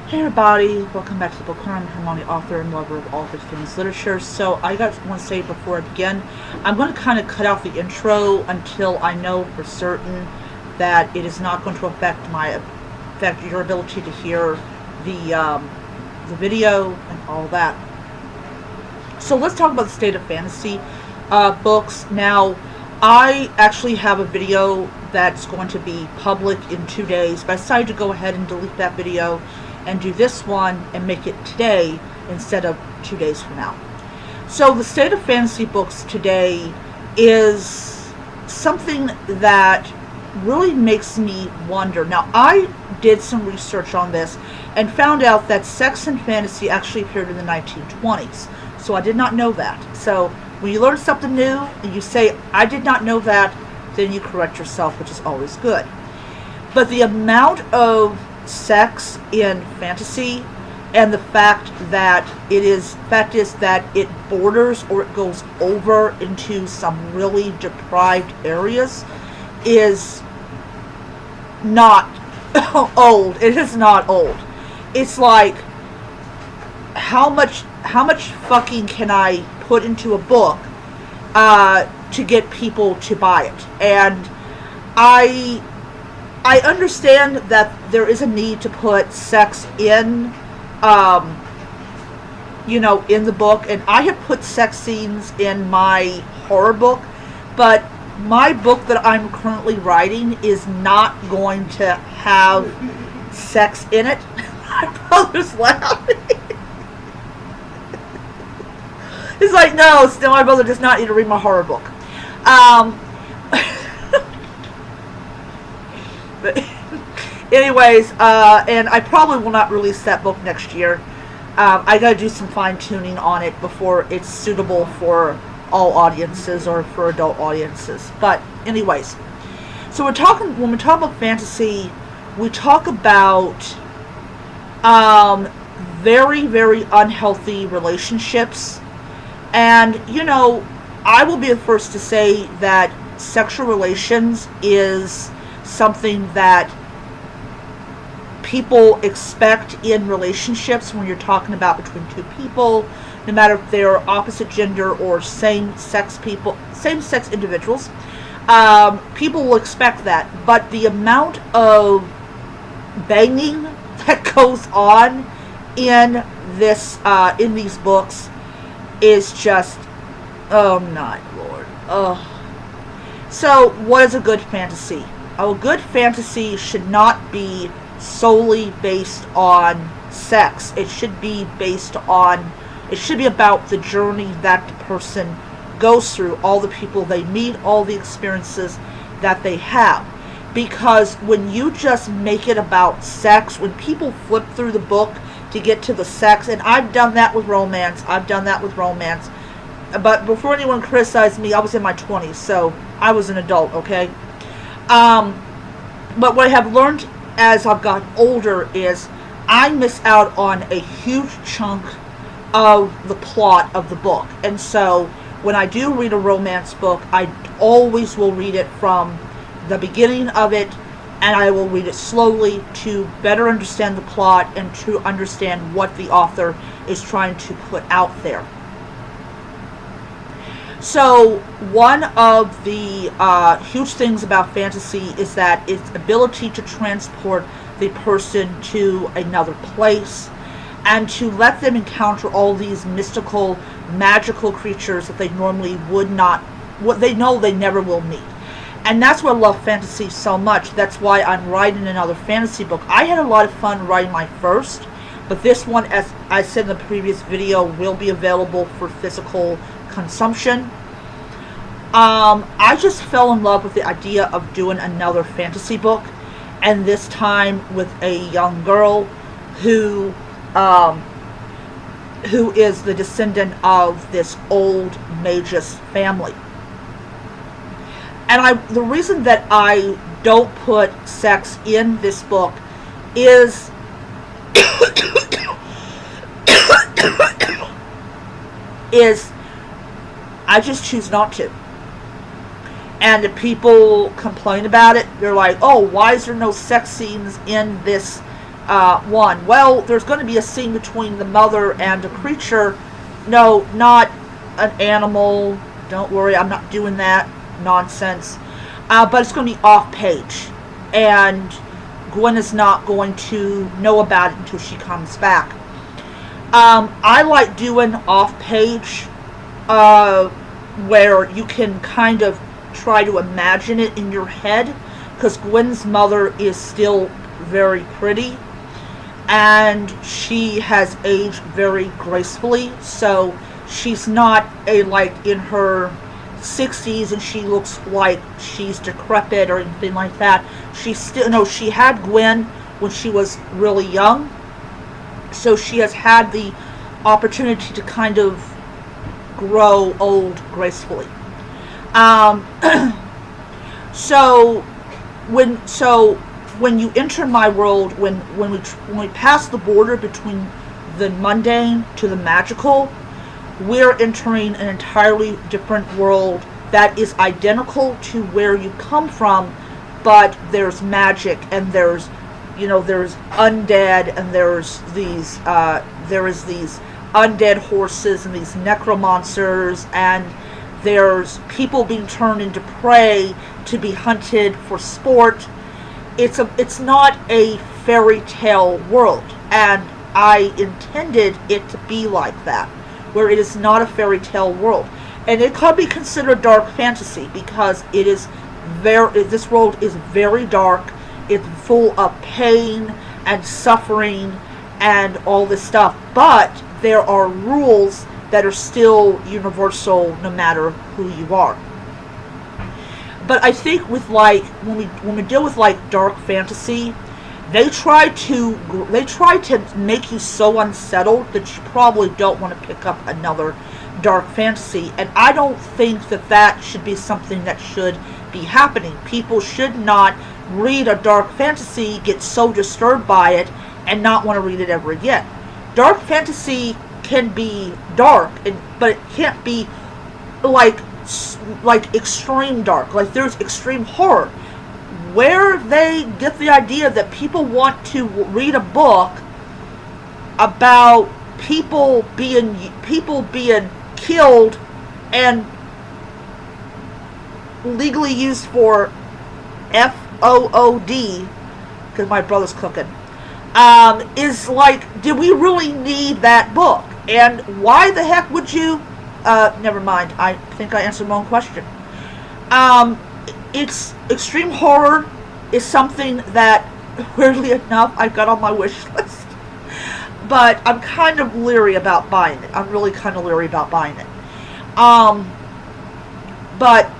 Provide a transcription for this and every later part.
Hey everybody, welcome back to the Book Corner. I'm Hermione, author and lover of all things famous literature. So I got want to say before I begin, I'm going to kind of cut out the intro until I know for certain that it is not going to affect your ability to hear the video and all that. So let's talk about the state of fantasy books. Now, I actually have a video that's going to be public in 2 days, but I decided to go ahead and delete that video and do this one and make it today instead of 2 days from now. So the state of fantasy books today is something that really makes me wonder. Now, I did some research on this and found out that sex and fantasy actually appeared in the 1920s. So I did not know that. So when you learn something new and you say, I did not know that, then you correct yourself, which is always good. But the amount of sex in fantasy and the fact is that it borders or it goes over into some really deprived areas is not old. It is not old. It's like how much fucking can I put into a book to get people to buy it? And I understand that there is a need to put sex in, in the book, and I have put sex scenes in my horror book, but my book that I'm currently writing is not going to have sex in it. My brother's laughing. He's like, no, still my brother does not need to read my horror book. But anyways, and I probably will not release that book next year. I gotta do some fine tuning on it before it's suitable for all audiences or for adult audiences. But anyways, so when we talk about fantasy, we talk about very, very unhealthy relationships. And, I will be the first to say that sexual relations is something that people expect in relationships when you're talking about between two people, no matter if they're opposite gender or same-sex individuals. People will expect that. But the amount of banging that goes on in these books is just, oh my lord. So what is a good fantasy? A good fantasy should not be solely based on sex. It should be about the journey that the person goes through, all the people they meet, all the experiences that they have. Because when you just make it about sex, when people flip through the book to get to the sex, and I've done that with romance, but before anyone criticized me, I was in my 20s, so I was an adult, okay? But what I have learned as I've gotten older is I miss out on a huge chunk of the plot of the book. And so when I do read a romance book, I always will read it from the beginning of it, and I will read it slowly to better understand the plot and to understand what the author is trying to put out there. So one of the huge things about fantasy is that its ability to transport the person to another place and to let them encounter all these mystical, magical creatures that they normally would not, what they know they never will meet. And that's why I love fantasy so much. That's why I'm writing another fantasy book. I had a lot of fun writing my first, but this one, as I said in the previous video, will be available for physical consumption. I just fell in love with the idea of doing another fantasy book, and this time with a young girl who is the descendant of this old magus family. And the reason that I don't put sex in this book is I just choose not to. And if people complain about it, they're like, oh, why is there no sex scenes in this one. Well, there's going to be a scene between the mother and a creature. No, not an animal. Don't worry, I'm not doing that nonsense. But it's going to be off page. And Gwen is not going to know about it until she comes back. I like doing off page where you can kind of try to imagine it in your head, because Gwen's mother is still very pretty and she has aged very gracefully, so she's not in her 60s and she looks like she's decrepit or anything like that. She had Gwen when she was really young, so she has had the opportunity to kind of grow old gracefully. So when you enter my world, when we pass the border between the mundane to the magical, we're entering an entirely different world that is identical to where you come from, but there's magic and there's undead, and there is these undead horses and these necromancers, and there's people being turned into prey to be hunted for sport. It's not a fairy tale world, and I intended it to be like that, where it is not a fairy tale world. And it could be considered dark fantasy because this world is very dark. It's full of pain and suffering and all this stuff, but there are rules that are still universal no matter who you are. But I think with when we deal with dark fantasy, they try to make you so unsettled that you probably don't want to pick up another dark fantasy. And I don't think that should be something that should be happening. People should not read a dark fantasy, get so disturbed by it, and not want to read it ever again. Dark fantasy can be dark, but it can't be like extreme dark. Like there's extreme horror. Where they get the idea that people want to read a book about people being killed and legally used for FOOD, because my brother's cooking, is did we really need that book? And why the heck would you? Never mind. I think I answered my own question. It's extreme horror is something that, weirdly enough, I've got on my wish list. But I'm kind of leery about buying it. I'm really kind of leery about buying it. But,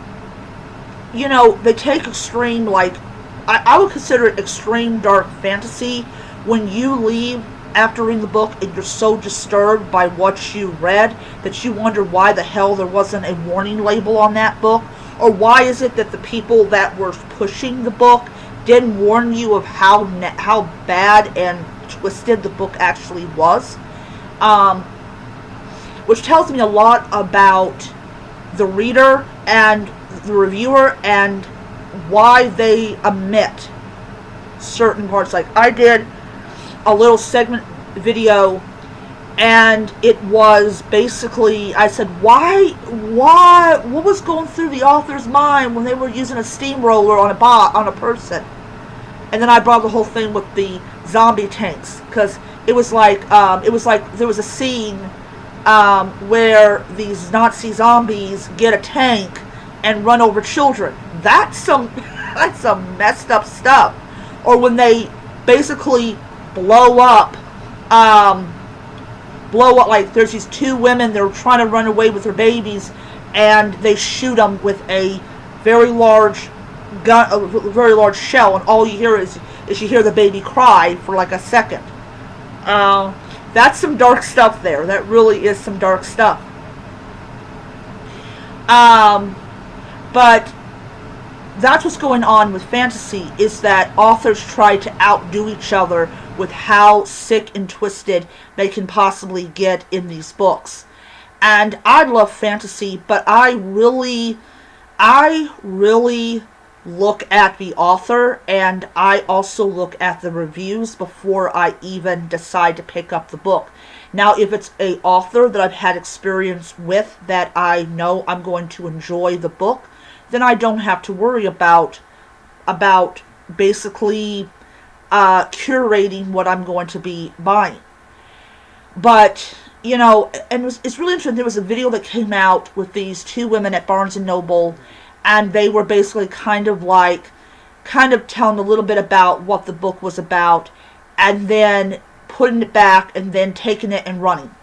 they take extreme, I would consider it extreme dark fantasy when you leave after reading the book and you're so disturbed by what you read that you wonder why the hell there wasn't a warning label on that book, or why is it that the people that were pushing the book didn't warn you of how bad and twisted the book actually was, which tells me a lot about the reader and the reviewer and why they omit certain parts. Like I did a little segment video, and it was basically, I said, why, what was going through the author's mind when they were using a steamroller on a person? And then I brought the whole thing with the zombie tanks, because it was like there was a scene where these Nazi zombies get a tank and run over children. That's some messed up stuff. Or when they basically blow up, like there's these two women, they're trying to run away with their babies, and they shoot them with a very large gun, a very large shell, and all you hear is you hear the baby cry for like a second. That's some dark stuff there. That really is some dark stuff. But that's what's going on with fantasy, is that authors try to outdo each other with how sick and twisted they can possibly get in these books. And I love fantasy, but I really look at the author, and I also look at the reviews before I even decide to pick up the book. Now, if it's a author that I've had experience with, that I know I'm going to enjoy the book, then I don't have to worry about basically curating what I'm going to be buying. But, and it's really interesting. There was a video that came out with these two women at Barnes & Noble, and they were basically kind of telling a little bit about what the book was about, and then putting it back, and then taking it and running.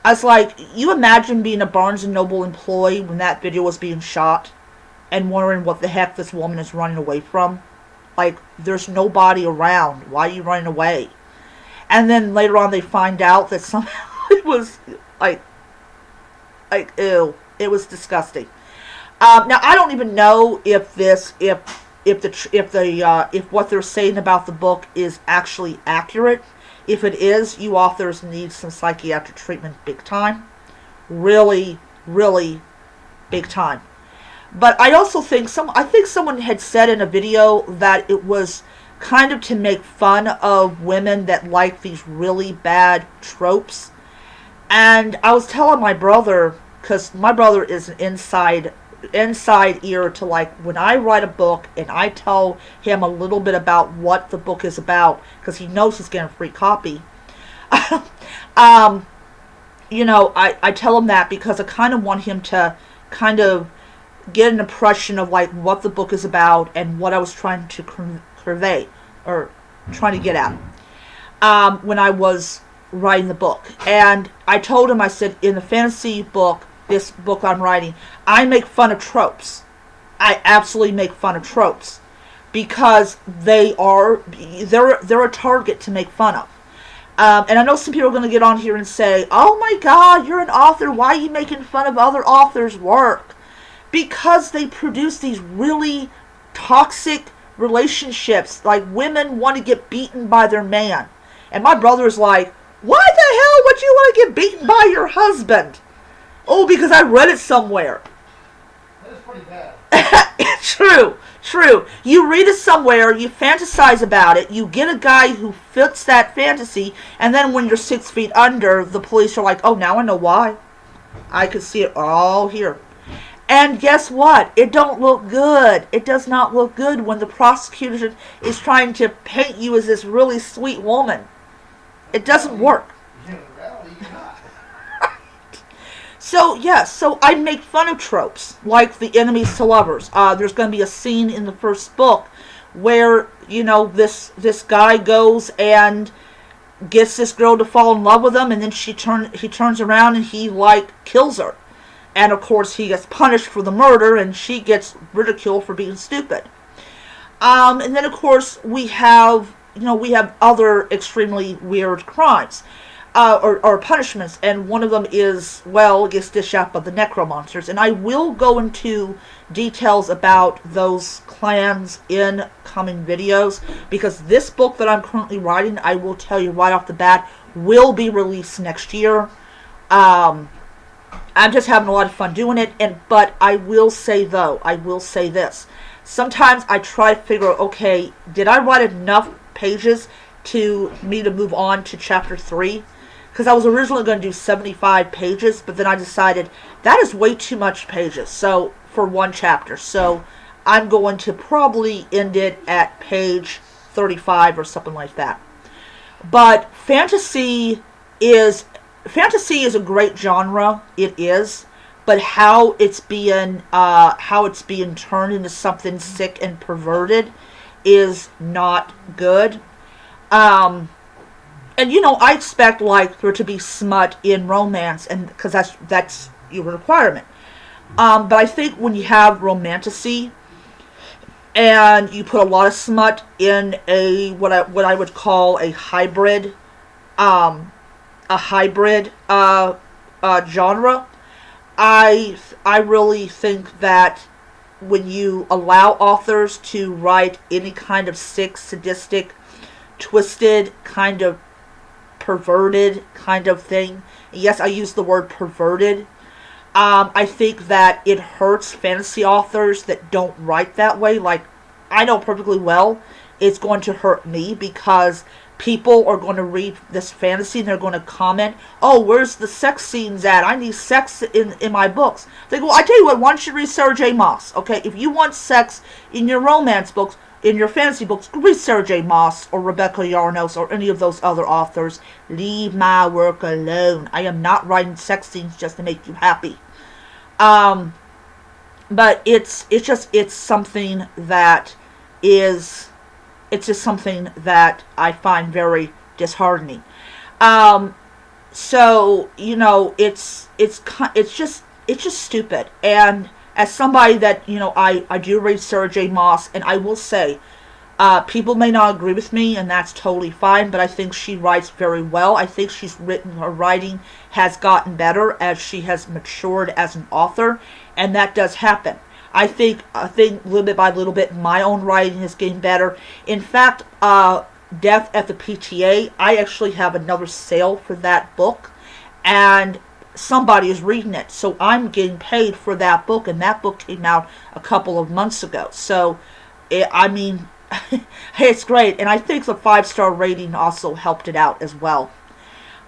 I was like, you imagine being a Barnes & Noble employee when that video was being shot, and wondering what the heck this woman is running away from? Like, there's nobody around. Why are you running away? And then later on they find out that somehow it was like ew. It was disgusting. Now I don't even know if what they're saying about the book is actually accurate. If it is, you authors need some psychiatric treatment big time. Really, really big time. But I also think someone had said in a video that it was kind of to make fun of women that like these really bad tropes. And I was telling my brother, because my brother is an inside ear to, like, when I write a book and I tell him a little bit about what the book is about, because he knows he's getting a free copy. I tell him that because I kind of want him to kind of get an impression of, like, what the book is about and what I was trying to convey or trying to get at when I was writing the book. And I told him, I said, in the fantasy book, this book I'm writing, I make fun of tropes. I absolutely make fun of tropes because they're a target to make fun of. And I know some people are going to get on here and say, oh my God, you're an author. Why are you making fun of other authors' work? Because they produce these really toxic relationships. Like, women want to get beaten by their man. And my brother's like, why the hell would you want to get beaten by your husband? Oh, because I read it somewhere. That is pretty bad. True. You read it somewhere, you fantasize about it, you get a guy who fits that fantasy, and then when you're 6 feet under, the police are like, oh, now I know why. I can see it all here. And guess what? It don't look good. It does not look good when the prosecutor is trying to paint you as this really sweet woman. It doesn't work. So I make fun of tropes, like the enemies to lovers. There's going to be a scene in the first book where, this guy goes and gets this girl to fall in love with him, and then he turns around and he, kills her. And of course he gets punished for the murder, and she gets ridiculed for being stupid. And then of course we have other extremely weird crimes. Or punishments, and one of them is, gets dished out by the necromancers, and I will go into details about those clans in coming videos, because this book that I'm currently writing, I will tell you right off the bat, will be released next year. I'm just having a lot of fun doing it, but I will say this. Sometimes I try to figure out, okay, did I write enough pages to me to move on to chapter 3? Because I was originally going to do 75 pages, but then I decided that is way too much pages for one chapter. So I'm going to probably end it at page 35 or something like that. But fantasy is a great genre. It is, but how it's being turned into something sick and perverted is not good. And I expect there to be smut in romance, and because that's your requirement. But I think when you have romantasy and you put a lot of smut in what I would call a hybrid genre, I really think that when you allow authors to write any kind of sick, sadistic, twisted, kind of perverted kind of thing. Yes, I use the word perverted. I think that it hurts fantasy authors that don't write that way, like I know perfectly well it's going to hurt me because people are going to read this fantasy and they're going to comment, oh, where's the sex scenes at? I need sex in my books. They go, I tell you what, why don't you read Sarah J. Maas? Okay, if you want sex in your romance books, in your fantasy books, read Sarah J. Maas or Rebecca Yarnos or any of those other authors. Leave my work alone. I am not writing sex scenes just to make you happy. But it's something that is, it's just something that I find very disheartening. So it's just stupid. And as somebody that I do read Sarah J. Maas, and I will say, people may not agree with me, and that's totally fine. But I think she writes very well. I think her writing has gotten better as she has matured as an author, and that does happen. I think little bit by little bit, my own writing is getting better. In fact, Death at the PTA, I actually have another sale for that book, and somebody is reading it. So I'm getting paid for that book, and that book came out a couple of months ago. So, it's great. And I think the 5-star rating also helped it out as well.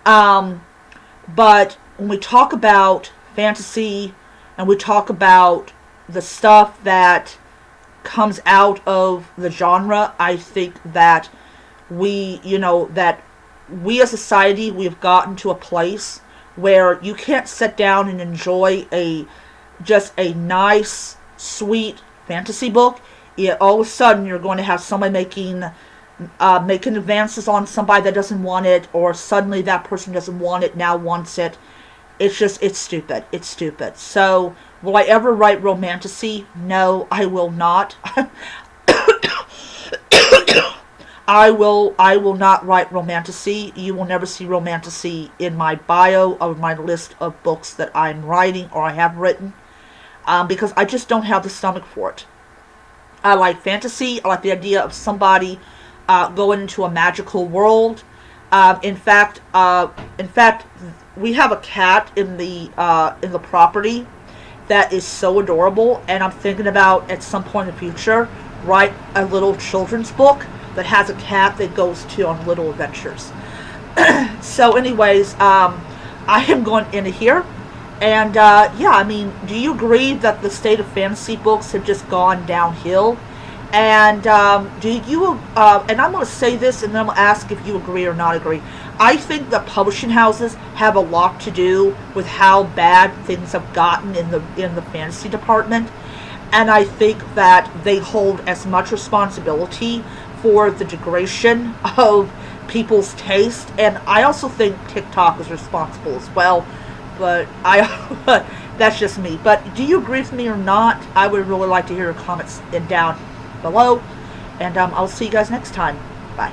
But when we talk about fantasy, and we talk about the stuff that comes out of the genre, I think that we as a society, we've gotten to a place where you can't sit down and enjoy just a nice, sweet fantasy book. All of a sudden, you're going to have somebody making advances on somebody that doesn't want it, or suddenly that person doesn't want it, now wants it. It's stupid. It's stupid. So, will I ever write romantasy? No, I will not. I will not write romantasy. You will never see romantasy in my bio of my list of books that I'm writing or I have written, because I just don't have the stomach for it. I like fantasy. I like the idea of somebody going into a magical world. In fact, we have a cat in the property that is so adorable, and I'm thinking about at some point in the future write a little children's book that has a cat that goes on little adventures. So, anyways, I am going into here, and do you agree that the state of fantasy books have just gone downhill? And do you? And I'm going to say this, and then I'm going to ask if you agree or not agree. I think the publishing houses have a lot to do with how bad things have gotten in the fantasy department, and I think that they hold as much responsibility for the degradation of people's taste, and I also think TikTok is responsible as well. But that's just me. But do you agree with me or not? I would really like to hear your comments down below, and I'll see you guys next time. Bye.